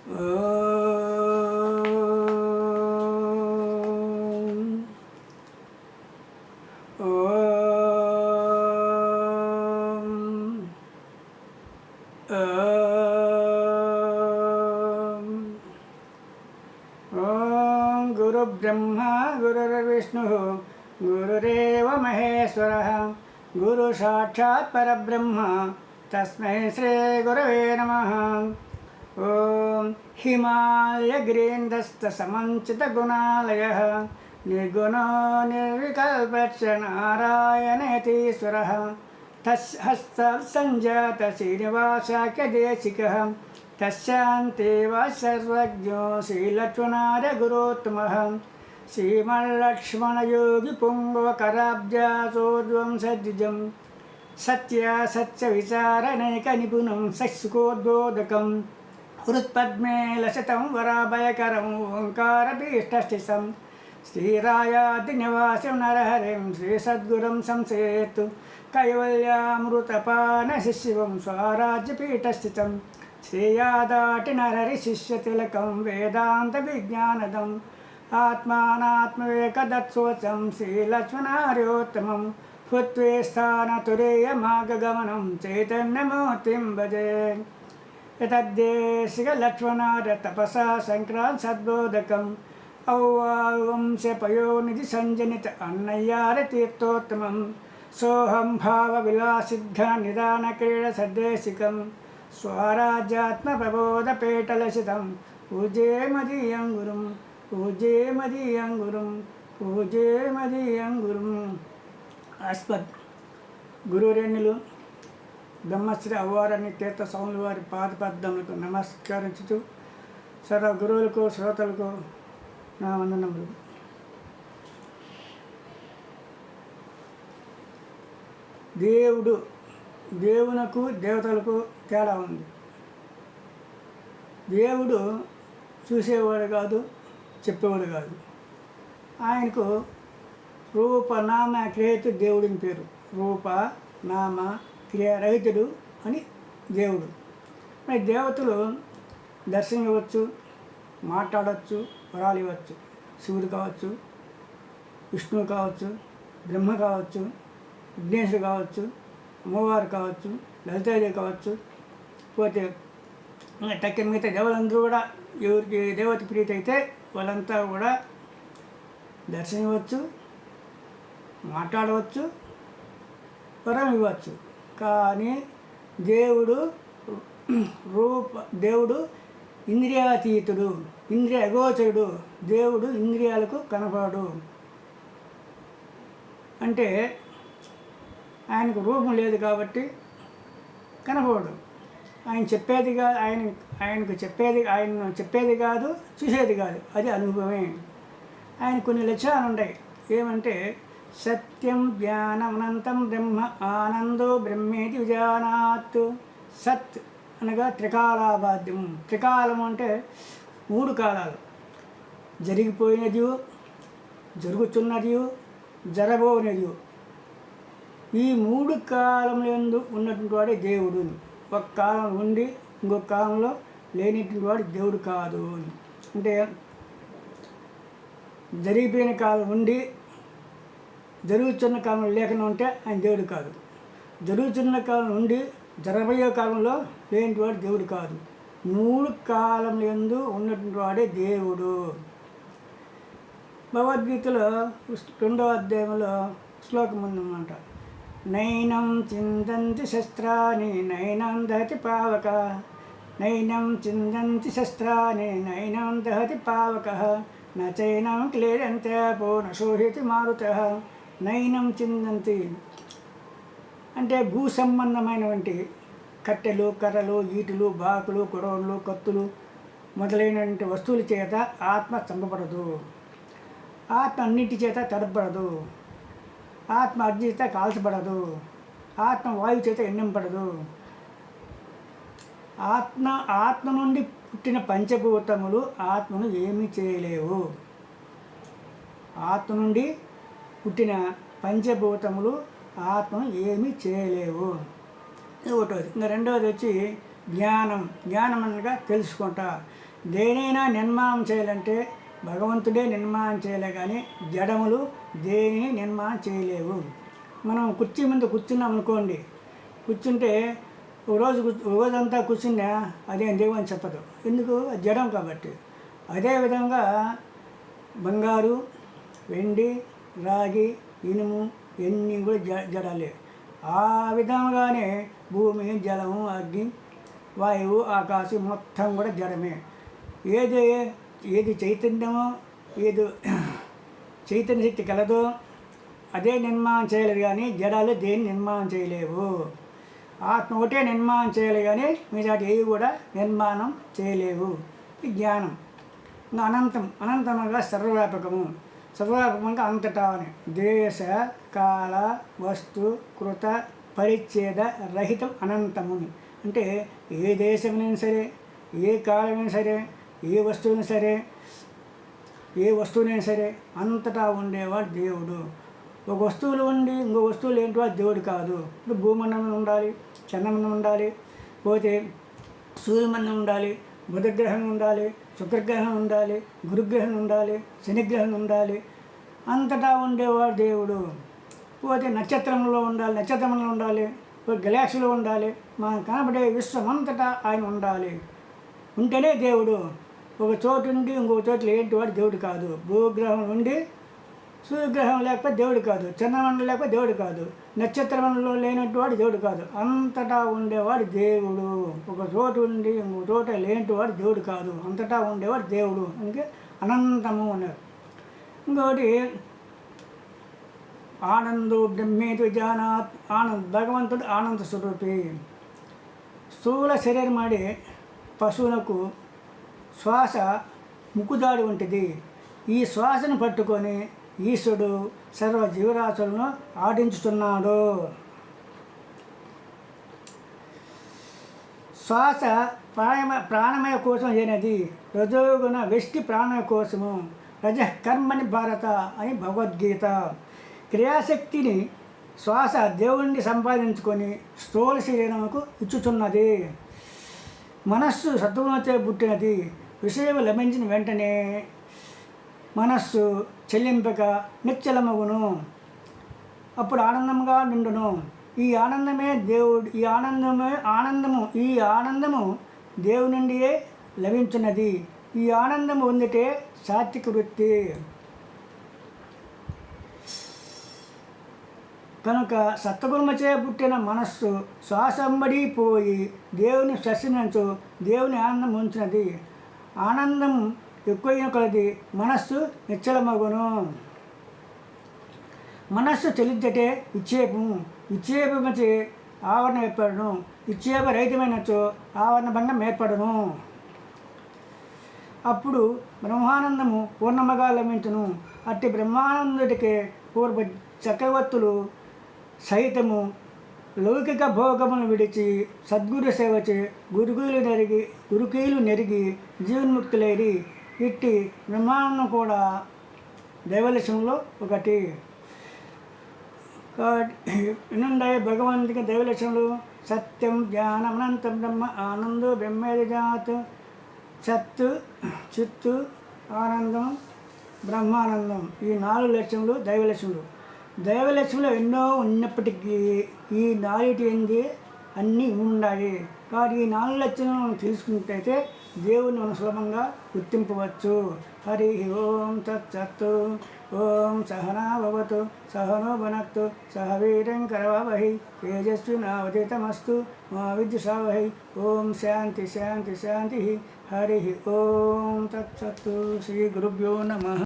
गुरुर्ब्रह्मा गुरुर्विष्णुः गुरुरेव महेश्वरः गुरु साक्षात् परब्रह्म तस्मै श्री गुरवे नमः। ओम हिमालयगिरीन्द्रस्तसमञ्चितगुणालयः निर्गुणो निर्विकल्पश्च नारायणयतीश्वरः तस्य हस्तसञ्जातश्रीनिवासाख्यदेशिकः तस्यान्ते वा सर्वज्ञो श्रीलक्ष्मणार्यगुरोत्तमः श्रीमल्लक्ष्मणयोगिपुङ्गवकराब्जासोर्ध्वं सद्विजं सत्यविचारणैकनिपुणं सत्सुखोद्बोधकं हृत्पद्मे लसतं वराभयकरम् ओङ्कारभीष्टस्थितं श्रीरायादिनिवासं नरहरिं श्रीसद्गुरुं संसेतु कैवल्यामृतपानशिशिवं स्वराज्यपीठस्थितं श्रेयादाटि नरहरिशिष्यतिलकं वेदान्तविज्ञानदम् आत्मानात्मवेकदत्सोचं श्रीलक्ष्मणार्योत्तमं हुत्वे स्थानतुरेयमार्गगमनं चैतन्यमूर्तिं भजे। एतद्देशिकलक्ष्मणार्यतपसा सङ्क्रान्त सद्बोधकम् औवांशपयोनिधिसञ्जनित अन्नय्यारतीर्थोत्तमं सोऽहं भावविलासिद्धनिदानक्रीडसद्देशिकं स्वराज्यात्मप्रबोधपेटलसितं पूजे मदीयं गुरुं पूजे मदीयं गुरुं పూజే మదీయం గురుం. అస్మద్ గురురేణులు బ్రహ్మశ్రీ అవ్వారని తీర్థ స్వాముల వారి పాదపద్మలకు నమస్కరించుతూ సర్వ గురువులకు శ్రోతలకు నా వందనములు. దేవునకు దేవతలకు తేడా ఉంది. దేవుడు చూసేవాడు కాదు, చెప్పేవాడు కాదు. ఆయనకు రూపనామ క్రియేతు దేవుడిని పేరు. రూప నామ క్రియారహితుడు అని దేవుడు. మరి దేవతలు దర్శనం ఇవ్వచ్చు, మాట్లాడవచ్చు, వరాలు ఇవ్వచ్చు. శివుడు కావచ్చు, విష్ణువు కావచ్చు, బ్రహ్మ కావచ్చు, విఘ్నేశ్వరుడు కావచ్చు, అమ్మవారు కావచ్చు, లలితాదేవి కావచ్చు. పోతే టక్కి మిగతా దేవతలందరూ కూడా ఎవరికి దేవత ప్రీతి అయితే వాళ్ళంతా కూడా దర్శనం ఇవ్వచ్చు, మాట్లాడవచ్చు, వరం ఇవ్వచ్చు. కానీ దేవుడు ఇంద్రియాతీతుడు, ఇంద్రియ అగోచరుడు. దేవుడు ఇంద్రియాలకు కనపడు. అంటే ఆయనకు రూపం లేదు కాబట్టి కనపడు. ఆయన చెప్పేది కాదు, చూసేది కాదు. అది అనుభవమే. ఆయన కొన్ని లక్షణాలు ఉన్నాయి. ఏమంటే సత్యం జ్ఞానమనంతం బ్రహ్మ ఆనందో బ్రహ్మేతి విజానాత్. సత్ అనగా త్రికాలాబాధ్యం. త్రికాలం అంటే 3 కాలాలు: జరిగిపోయినది, జరుగుతున్నది, జరబోనిది. ఈ 3 కాలములందు ఉన్నటువంటి వాడే దేవుడు. ఒక కాలం ఉండి ఇంకొక కాలంలో లేనిటువంటి వాడు దేవుడు కాదు. అంటే జరిగిపోయిన కాలం ఉండి జరుగుతున్న కాలంలో లేకుండా ఉంటే ఆయన దేవుడు కాదు. జరుగుతున్న కాలం ఉండి జరగబోయే కాలంలో లేనిటువంటి వాడు దేవుడు కాదు. 3 కాలములందు ఉన్నటువంటి వాడే దేవుడు. భగవద్గీతలో 2వ అధ్యాయంలో శ్లోకం ఉందన్నమాట. నైనం చిందంతి శస్త్రాన్ని నైనం దహతి పావక, నైనం చిందంతి శస్త్రాన్ని నైనం దహతి పావక, నైనం క్లేదంతే పో నశోహితి మారుతః. నైనం చిందంతి అంటే భూ సంబంధమైనటువంటి కట్టెలు, కర్రలు, ఈటులు, బాకులు, కొడవళ్ళు, కత్తులు మొదలైనటువంటి వస్తువుల చేత ఆత్మ చంపబడదు. ఆత్మ అన్నింటి చేత తడపబడదు. ఆత్మ అగ్ని చేత కాల్చబడదు. ఆత్మ వాయువు చేత ఎండింపడదు. ఆత్మ నుండి పుట్టిన పంచభూతములు ఆత్మను ఏమీ చేయలేవు. ఆత్మ నుండి పుట్టిన పంచభూతములు ఆత్మను ఏమీ చేయలేవు. ఇది ఒకటోది. ఇంకా రెండవది వచ్చి జ్ఞానం. జ్ఞానం అనగా తెలుసుకుంటా. దేనైనా నిర్మాణం చేయాలంటే భగవంతుడే నిర్మాణం చేయలే కానీ జడములు దేనిని నిర్మాణం చేయలేవు. మనం కుర్చీ ముందు కూర్చున్నాం అనుకోండి, కూర్చుంటే రోజంతా కూర్చున్నా అదేం దేవుని చెప్పదు. ఎందుకు? అది జడం కాబట్టి. అదేవిధంగా బంగారు, వెండి, రాగి, ఇనుము ఇవన్నీ కూడా జడాలే. ఆ విధంగానే భూమి, జలము, అగ్ని, వాయువు, ఆకాశం మొత్తం కూడా జడమే. ఏది చైతన్యమో, ఏది చైతన్య శక్తి కలదో అదే నిర్మాణం చేయలేదు కానీ జడాలు దేన్ని నిర్మాణం చేయలేవు. ఆత్మ ఒకటే నిర్మాణం చేయాలి కానీ మిగతాటి ఏవి కూడా నిర్మాణం చేయలేవు. ఈ జ్ఞానం ఇంకా అనంతముగా సర్వవ్యాపకంగా అంతటా అని దేశ కాల వస్తు కృత పరిచ్ఛేద రహితం అనంతము. అంటే ఏ దేశమైనా సరే, ఏ కాలమైనా సరే, ఏ వస్తువునైనా సరే అంతటా ఉండేవాడు దేవుడు. ఒక వస్తువులు ఉండి ఇంకో వస్తువులు ఏంటో అది దేవుడు కాదు. ఇప్పుడు భూమండలం ఉండాలి, చంద్రమండలం ఉండాలి, పోతే సూర్యమండలం ఉండాలి, బుధగ్రహం ఉండాలి, శుక్రగ్రహం ఉండాలి, గురుగ్రహం ఉండాలి, శనిగ్రహం ఉండాలి. అంతటా ఉండేవాడు దేవుడు. పోతే నక్షత్రంలో ఉండాలి, గెలాక్సీలో ఉండాలి, మనం కనబడే విశ్వం అంతటా ఆయన ఉండాలి. ఉంటేనే దేవుడు. ఒక చోటు ఉండి ఇంకొక చోట్ల ఏంటి వాడు దేవుడు కాదు. భూగ్రహం ఉండి సూర్యగ్రహం లేకపోతే దేవుడు కాదు, చంద్రమండలం లేకపోతే దేవుడు కాదు, నక్షత్రమండలంలో లేనట్టు వాడు దేవుడు కాదు. అంతటా ఉండేవాడు దేవుడు. ఒక చోటు ఉండి ఇంకో చోట లేనివాడు దేవుడు కాదు, అంతటా ఉండేవాడు దేవుడు. అందుకే అనంతము అన్నారు. ఇంకోటి ఆనందో బ్రహ్మేతి జానాత్. భగవంతుడు ఆనంద స్వరూపి. స్థూల శరీరం ಮಾಡಿ పశువులకు శ్వాస ముక్కుదాడి ఉంటుంది. ఈ శ్వాసను పట్టుకొని ఈశ్వరుడు సర్వ జీవరాశులను ఆడించుతున్నాడు. శ్వాస ప్రాణమయ కోసం అయినది, రజోగుణ వెష్టి ప్రాణమయ కోసము. రజ కర్మని భారత అని భగవద్గీత. క్రియాశక్తిని శ్వాస దేవుణ్ణి సంపాదించుకొని స్థూల శరీరముకు ఇచ్చుతున్నది. మనస్సు సత్వముచే పుట్టినది. విషయం లభించిన వెంటనే మనస్సు చెల్లింపక నిశ్చలమగును. అప్పుడు ఆనందంగా నిండును. ఈ ఆనందమే దేవుడు. ఈ ఆనందము దేవుని నుండియే లభించున్నది. ఈ ఆనందము పొందితే సాత్విక వృత్తి. కనుక సత్వగుణముచే పుట్టిన మనస్సు శ్వాసంబడి పోయి దేవుని స్పర్శించు దేవుని ఆనందం ఉంచినది. ఆనందం ఎక్కువైన కొలది మనస్సు నిశ్చలమగును. మనస్సు చెల్లించటే విక్షేపముచే ఆవరణ ఏర్పడను. విక్షేప రహితమైనచో ఆవరణ బంధం ఏర్పడను. అప్పుడు బ్రహ్మానందము పూర్ణముగా లభించును. అట్టి బ్రహ్మానందుడికే పూర్వ చక్రవర్తులు సైతము లౌకిక భోగమును విడిచి సద్గురు సేవచే గురుకీలు నెరిగి జీవన్ముక్తులేరి. ఇట్టి బ్రహ్మానందం కూడా దైవలక్ష్యంలో ఒకటి. ఎన్నుండే భగవంతునికి దైవలక్ష్యములు: సత్యం, జ్ఞానం, అనంతం బ్రహ్మ, ఆనందో బ్రహ్మేది జాత్. సత్తు, చిత్తు, ఆనందం, బ్రహ్మానందం. ఈ 4 లక్ష్యములు దైవలక్ష్యములు. దైవలక్ష్యంలో ఎన్నో ఉన్నప్పటికీ ఈ 4 ఏంది అన్నీ ఉన్నాయి. కాబట్టి ఈ 4 లక్షణాలను తెలుసుకుంటే దేవుని మనం సులభంగా గుర్తింపవచ్చు. హరి ఓం తత్సత్తు. ఓం సహనా భవతు సహనో భునక్తు సహ వీర్యం కరవావహై తేజస్వినావధీతమస్తు మా విద్విషావహై. ఓం శాంతి శాంతి శాంతి. హరి ఓం తత్సత్తు. శ్రీ గురుభ్యో నమః.